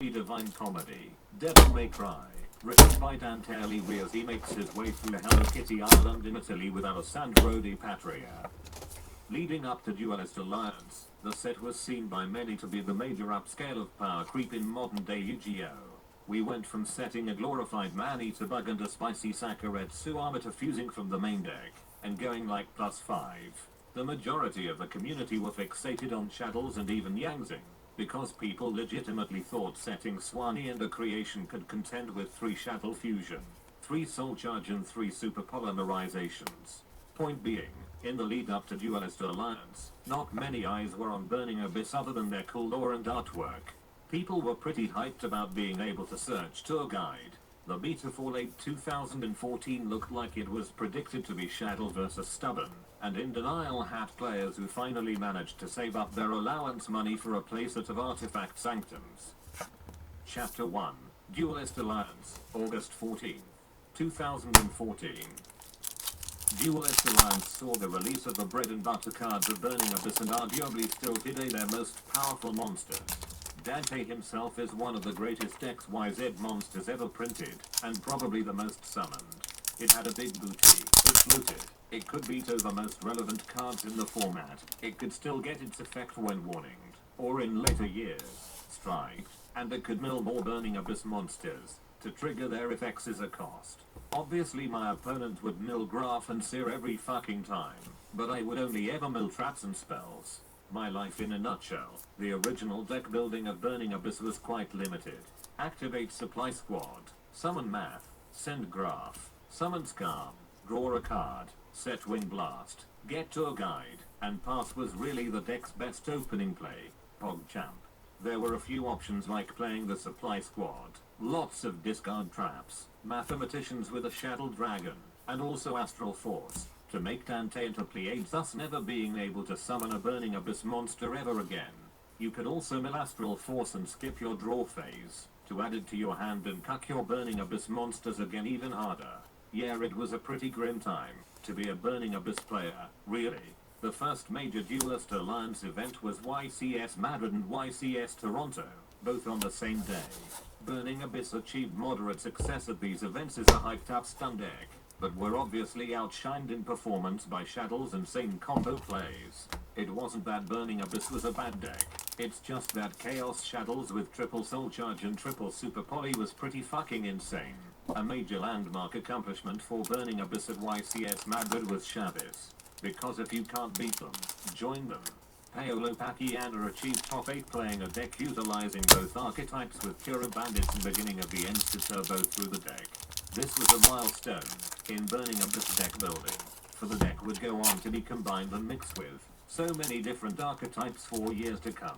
Divine Comedy, Devil May Cry, written by Dante Alighieri as he makes his way through Hello Kitty Island in Italy with Alessandro Di Patria. Leading up to Duelist Alliance, the set was seen by many to be the major upscale of power creep in modern-day Yu-Gi-Oh! We went from setting a glorified man-eater bug and a spicy Sakuretsu armor to fusing from the main deck, and going like +5. The majority of the community were fixated on Shaddolls and even Yangzing, because people legitimately thought setting Swanee and a creation could contend with 3 Shaddoll fusion, 3 soul charge and 3 super polymerizations. Point being, in the lead up to Duelist Alliance, not many eyes were on Burning Abyss other than their cool lore and artwork. People were pretty hyped about being able to search tour guide. The beta for late 2014 looked like it was predicted to be Shaddoll vs Stubborn, and in denial had players who finally managed to save up their allowance money for a playset of Artifact Sanctums. Chapter 1, Duelist Alliance, August 14, 2014. Duelist Alliance saw the release of the bread and butter cards of Burning Abyss and arguably still today their most powerful monsters. Dante himself is one of the greatest XYZ monsters ever printed, and probably the most summoned. It had a big booty, it floated, it could beat over most relevant cards in the format, it could still get its effect when warninged, or in later years, striked, and it could mill more Burning Abyss monsters. To trigger their effects is a cost. Obviously my opponent would mill Graph and Seer every fucking time, but I would only ever mill traps and spells. My life in a nutshell, the original deck building of Burning Abyss was quite limited. Activate Supply Squad, summon Math, send Graph, summon Scam, draw a card, set Wing Blast, get Tour Guide, and Pass was really the deck's best opening play. PogChamp. There were a few options like playing the Supply Squad, lots of discard traps, Mathematicians with a Shadow Dragon, and also Astral Force, to make Dante into Pleiades, thus never being able to summon a Burning Abyss monster ever again. You could also mill Astral Force and skip your draw phase, to add it to your hand and cuck your Burning Abyss monsters again even harder. Yeah, it was a pretty grim time to be a Burning Abyss player, really. The first major Duelist Alliance event was YCS Madrid and YCS Toronto, both on the same day. Burning Abyss achieved moderate success at these events as a hyped up stun deck, but were obviously outshined in performance by Shaddolls and same combo plays. It wasn't that Burning Abyss was a bad deck, it's just that Chaos Shaddolls with triple soul charge and triple super poly was pretty fucking insane. A major landmark accomplishment for Burning Abyss at YCS Madrid was Shabbos. Because if you can't beat them, join them. Paolo Pacquiao achieved top 8 playing a deck utilizing both archetypes with Cura Bandits and beginning of the Ends to turbo through the deck. This was a milestone in Burning Abyss deck building, for the deck would go on to be combined and mixed with so many different archetypes for years to come.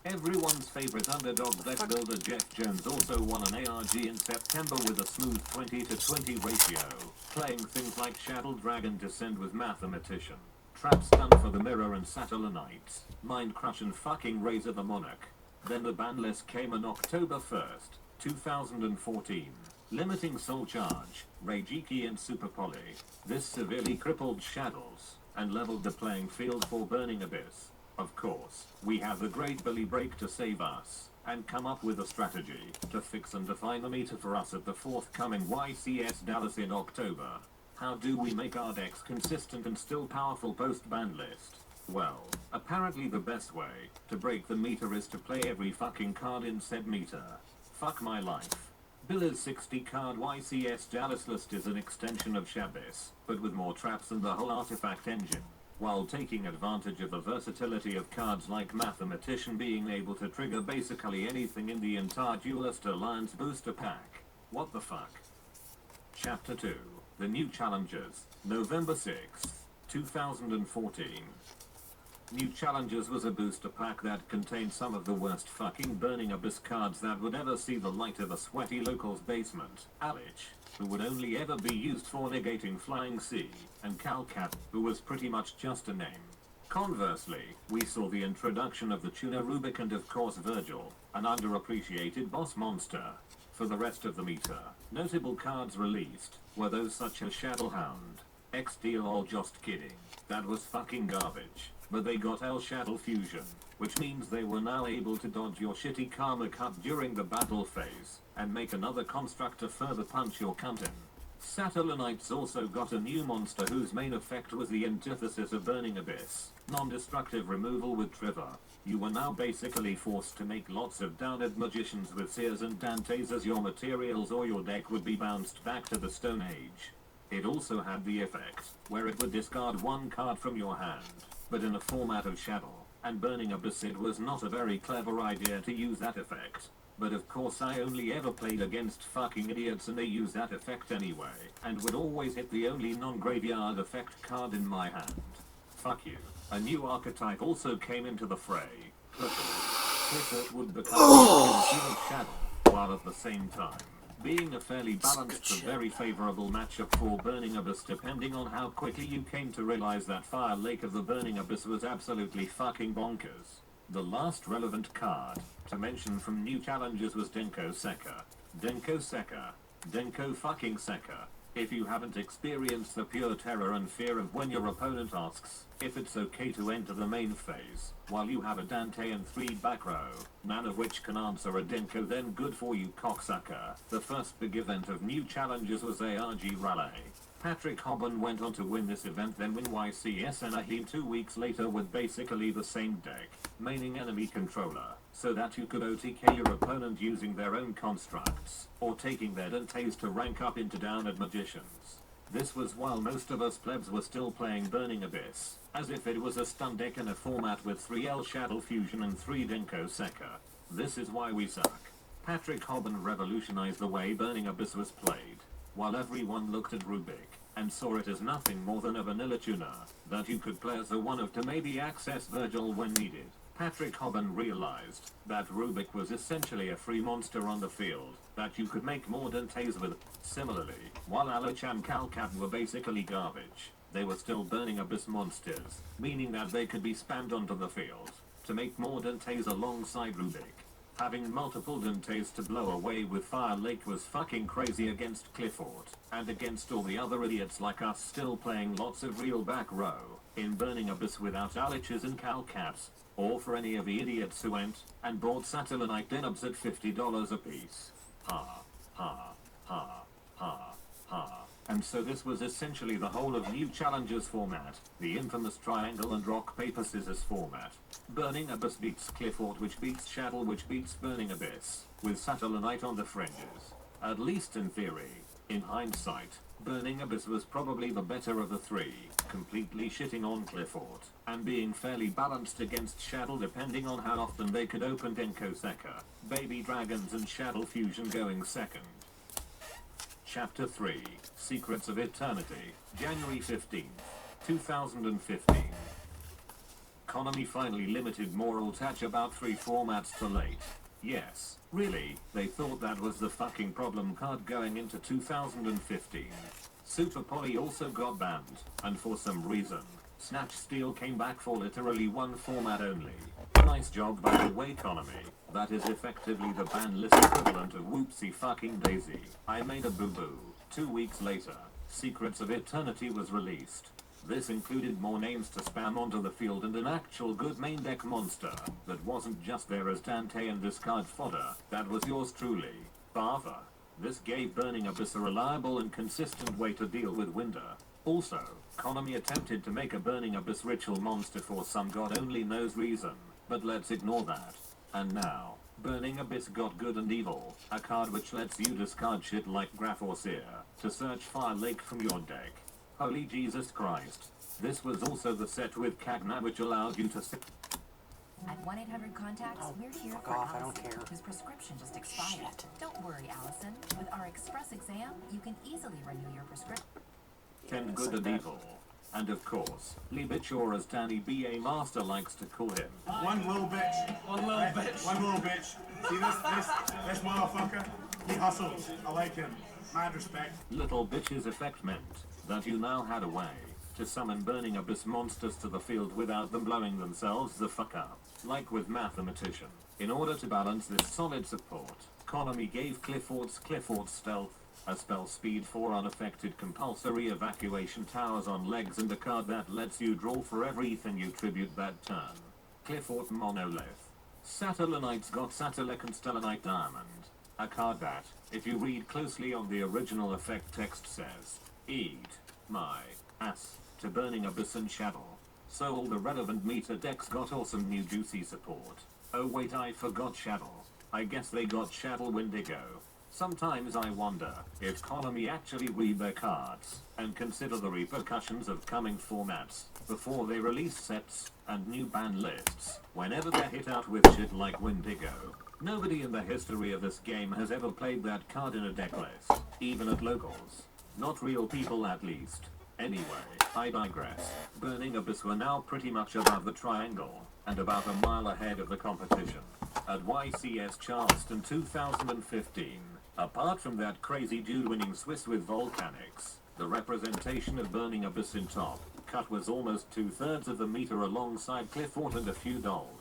Everyone's favorite underdog deck builder Jeff Jones also won an ARG in September with a smooth 20-to-20 ratio, playing things like Shadow Dragon Descend with Mathematician, Trap Stun for the Mirror and Sattler Knights, Mind Crush and fucking Razor the Monarch. Then the ban list came on October 1st, 2014. Limiting Soul Charge, Reijiki and Super Poly. This severely crippled Shaddolls, and leveled the playing field for Burning Abyss. Of course, we have the great Billy Break to save us, and come up with a strategy to fix and define the meta for us at the forthcoming YCS Dallas in October. How do we make our decks consistent and still powerful post-ban list? Well, apparently the best way to break the meta is to play every fucking card in said meta. Fuck my life. Billy's 60 card YCS Dallas list is an extension of Shabbos, but with more traps and the whole artifact engine, while taking advantage of the versatility of cards like Mathematician being able to trigger basically anything in the entire Duelist Alliance booster pack. What the fuck? Chapter 2, The New Challengers, November 6th, 2014. New Challengers was a booster pack that contained some of the worst fucking Burning Abyss cards that would ever see the light of a sweaty local's basement. Alich, who would only ever be used for negating Flying Sea, and Calcat, who was pretty much just a name. Conversely, we saw the introduction of the Tuna Rubik and of course Virgil, an underappreciated boss monster. For the rest of the meta, notable cards released were those such as Shadowhound, X-Deal or Just Kidding. That was fucking garbage. but they got L Shaddoll fusion, which means they were now able to dodge your shitty karma cut during the battle phase, and make another construct to further punch your cunt in. Satellanites also got a new monster whose main effect was the antithesis of Burning Abyss, non-destructive removal with Trivia. You were now basically forced to make lots of downed magicians with Seers and Dantes as your materials, or your deck would be bounced back to the Stone Age. It also had the effect where it would discard one card from your hand, but in a format of Shaddoll and Burning Abyss. It was not a very clever idea to use that effect. But of course I only ever played against fucking idiots and they use that effect anyway, and would always hit the only non-graveyard effect card in my hand. Fuck you. A new archetype also came into the fray. Clifford would become the Shaddoll, while at the same time being a fairly balanced to very favorable matchup for Burning Abyss, depending on how quickly you came to realize that Fire Lake of the Burning Abyss was absolutely fucking bonkers. The last relevant card to mention from new challenges was Denko Sekka. Denko Sekka. Denko fucking Sekka. If you haven't experienced the pure terror and fear of when your opponent asks if it's okay to enter the main phase, while you have a Dante and 3 back row, none of which can answer a Denko, then good for you, cocksucker. The first big event of new challenges was ARG Raleigh. Patrick Hoban went on to win this event, then win YCS Anaheim 2 weeks later with basically the same deck, maining enemy controller, so that you could OTK your opponent using their own constructs, or taking their Dantes to rank up into downed magicians. This was while most of us plebs were still playing Burning Abyss, as if it was a stun deck in a format with 3 L Shaddoll fusion and 3 Denko Sekka. This is why we suck. Patrick Hoban revolutionized the way Burning Abyss was played, while everyone looked at Rubik and saw it as nothing more than a vanilla tuner that you could play as a one-of to maybe access Virgil when needed. Patrick Hoban realized that Rubik was essentially a free monster on the field that you could make more Dantes with. Similarly, while Alach and Calcap were basically garbage, they were still Burning Abyss monsters, meaning that they could be spammed onto the field to make more Dantes alongside Rubik. Having multiple Dantes to blow away with Fire Lake was fucking crazy against Clifford, and against all the other idiots like us still playing lots of real back row in Burning Abyss without Aliches and Calcaps, or for any of the idiots who went and bought Satellite Denubs at $50 a piece. Ha, ha, ha, ha, ha. And so this was essentially the whole of new challenges format, the infamous triangle and rock paper scissors format. Burning Abyss beats Clifford, which beats Shaddoll, which beats Burning Abyss, with Satellite on the fringes. At least in theory. In hindsight, Burning Abyss was probably the better of the 3, completely shitting on Clifford, and being fairly balanced against Shaddoll depending on how often they could open Denko Sekka, Baby Dragons and Shaddoll fusion going second. Chapter 3, Secrets of Eternity, January 15th, 2015. Konami finally limited Moral Touch about 3 formats too late. Yes, really, they thought that was the fucking problem card going into 2015. Super Poly also got banned, and for some reason, Snatch Steel came back for literally 1 format only. Nice job by the way, Konami. That is effectively the ban list equivalent of whoopsie fucking daisy. I made a boo-boo. 2 weeks later, Secrets of Eternity was released. This included more names to spam onto the field and an actual good main deck monster that wasn't just there as Dante and discard fodder. That was yours truly, Bava. This gave Burning Abyss a reliable and consistent way to deal with Winder. Also, Konami attempted to make a Burning Abyss ritual monster for some god only knows reason, but let's ignore that. And now, Burning Abyss got Good and Evil, a card which lets you discard shit like Graph or Seer to search Fire Lake from your deck. Holy Jesus Christ. This was also the set with Cagna which allowed you to At 1-800-CONTACTS, we're here fuck for off, I Allison, don't care. whose prescription just expired. Shit. Don't worry, Allison. With our express exam, you can easily renew your prescription. and Good and Evil. And of course, Libich, or as Danny B.A. Master likes to call him. One little bitch. One little bitch. One little bitch. See this motherfucker? He hustles. I like him. Mad respect. Little Bitch's effect meant that you now had a way to summon Burning Abyss monsters to the field without them blowing themselves the fuck up, like with Mathematician. In order to balance this solid support, Konami gave Clifford's Stealth a spell speed 4 unaffected compulsory evacuation towers on legs, and a card that lets you draw for everything you tribute that turn. Clifford Monolith. Satellite got Satellite and Stellanite Diamond. A card that, if you read closely on the original effect text, says, "Eat my ass" to Burning Abyss and Shaddoll. So all the relevant meta decks got awesome new juicy support. Oh wait, I forgot Shaddoll. I guess they got Shaddoll Windigo. Sometimes I wonder if Konami actually read their cards and consider the repercussions of coming formats before they release sets and new ban lists whenever they're hit out with shit like Windigo. Nobody in the history of this game has ever played that card in a deck list, even at locals. Not real people, at least. Anyway, I digress. Burning Abyss were now pretty much above the triangle, and about a mile ahead of the competition. At YCS Charleston 2015, apart from that crazy dude winning Swiss with Volcanics, the representation of Burning Abyss in top cut was almost 2/3 of the meter alongside Clifford and a few dolls.